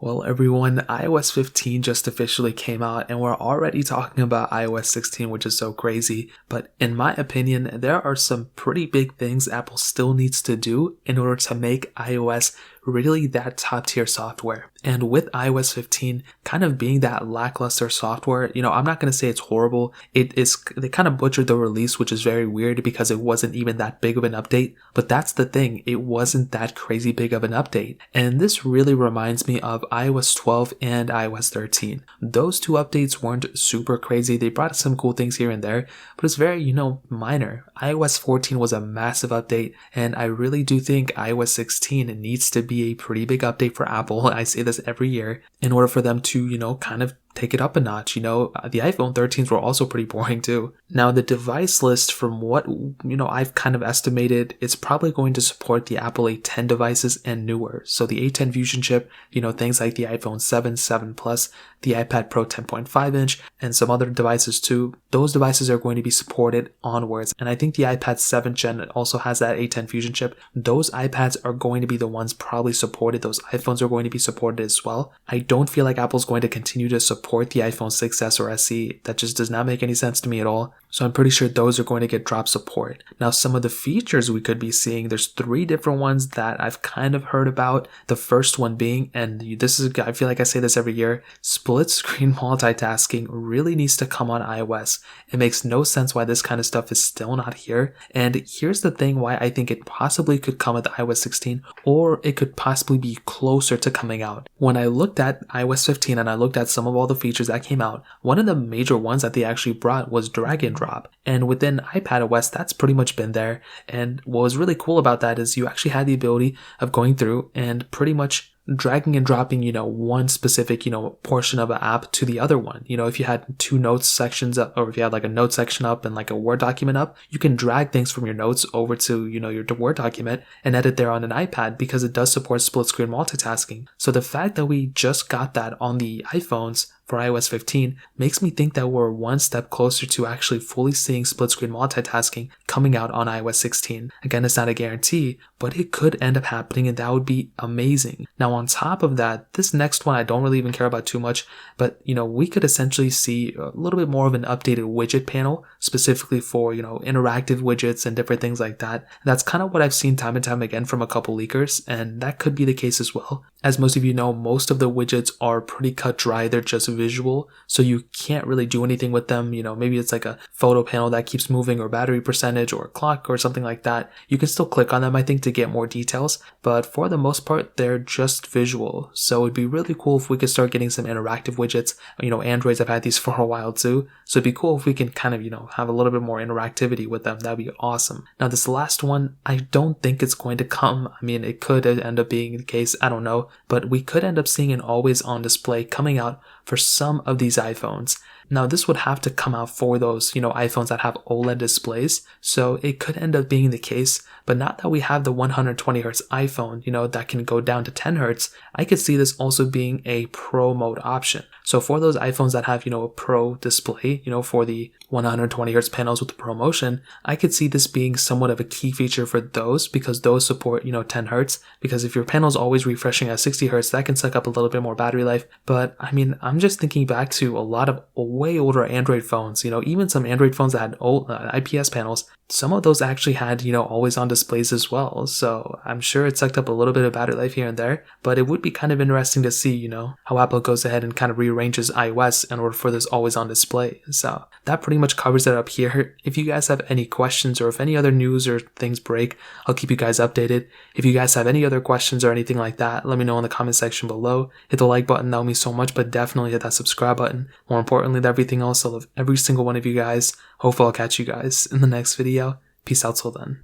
Well, everyone, iOS 15 just officially came out, and we're already talking about iOS 16, which is so crazy. But in my opinion, there are some pretty big things Apple still needs to do in order to make iOS really that top tier software. And with iOS 15 kind of being that lackluster software, I'm not going to say it's horrible. They kind of butchered the release, which is very weird because it wasn't even that big of an update. But that's the thing. It wasn't that crazy big of an update. And this really reminds me of iOS 12 and iOS 13. Those two updates weren't super crazy. They brought some cool things here and there, but it's very, minor. iOS 14 was a massive update, and I really do think iOS 16 needs to be a pretty big update for Apple. I say this every year in order for them to, kind of take it up a notch. The iPhone 13s were also pretty boring too. Now the device list, from what, I've kind of estimated, it's probably going to support the Apple A10 devices and newer. So the A10 Fusion chip, things like the iPhone 7, 7 Plus, the iPad Pro 10.5 inch, and some other devices too. Those devices are going to be supported onwards. And I think the iPad 7th Gen also has that A10 Fusion chip. Those iPads are going to be the ones probably supported. Those iPhones are going to be supported as well. I don't feel like Apple's going to continue to support the iPhone 6s or SE. That just does not make any sense to me at all. So I'm pretty sure those are going to get drop support. Now, some of the features we could be seeing, there's 3 different ones that I've kind of heard about. The first one being, and this is, I feel like I say this every year, split screen multitasking really needs to come on iOS. It makes no sense why this kind of stuff is still not here. And here's the thing why I think it possibly could come with iOS 16, or it could possibly be closer to coming out. When I looked at iOS 15 and I looked at some of all the features that came out, one of the major ones that they actually brought was drag and drop. And within iPadOS, that's pretty much been there. And what was really cool about that is you actually had the ability of going through and pretty much dragging and dropping, one specific, portion of an app to the other one. If you had 2 notes sections up, or if you had like a note section up and like a Word document up, you can drag things from your notes over to, your Word document and edit there on an iPad because it does support split screen multitasking. So the fact that we just got that on the iPhones for iOS 15 makes me think that we're one step closer to actually fully seeing split screen multitasking coming out on iOS 16. Again, it's not a guarantee, but it could end up happening, and that would be amazing. Now, on top of that, this next one I don't really even care about too much, but we could essentially see a little bit more of an updated widget panel specifically for, interactive widgets and different things like that. That's kind of what I've seen time and time again from a couple leakers, and that could be the case as well. As most of you know, most of the widgets are pretty cut dry. They're just visual, so you can't really do anything with them. Maybe it's like a photo panel that keeps moving, or battery percentage, or a clock, or something like that. You can still click on them, I think, to get more details, but for the most part, they're just visual. So it'd be really cool if we could start getting some interactive widgets. Androids have had these for a while too, so it'd be cool if we can kind of, have a little bit more interactivity with them. That'd be awesome. Now, this last one, I don't think it's going to come. I mean, it could end up being the case, I don't know, but we could end up seeing an always on display coming out for some of these iPhones. Now, this would have to come out for those, iPhones that have OLED displays, so it could end up being the case. But now that we have the 120Hz iPhone, that can go down to 10Hz, I could see this also being a Pro mode option. So for those iPhones that have, a Pro display, for the 120Hz panels with the Pro Motion, I could see this being somewhat of a key feature for those, because those support, 10Hz. Because if your panel's always refreshing at 60Hz, that can suck up a little bit more battery life. But I mean, I'm just thinking back to a lot of way older Android phones, even some Android phones that had old IPS panels. Some of those actually had, always on displays as well. So I'm sure it sucked up a little bit of battery life here and there, but it would be kind of interesting to see, how Apple goes ahead and kind of rearranges iOS in order for this always on display. So that pretty much covers it up here. If you guys have any questions, or if any other news or things break, I'll keep you guys updated. If you guys have any other questions or anything like that, let me know in the comment section below. Hit the like button, that would mean so much, but definitely hit that subscribe button. More importantly than everything else, I love every single one of you guys. Hopefully I'll catch you guys in the next video. Peace out till then.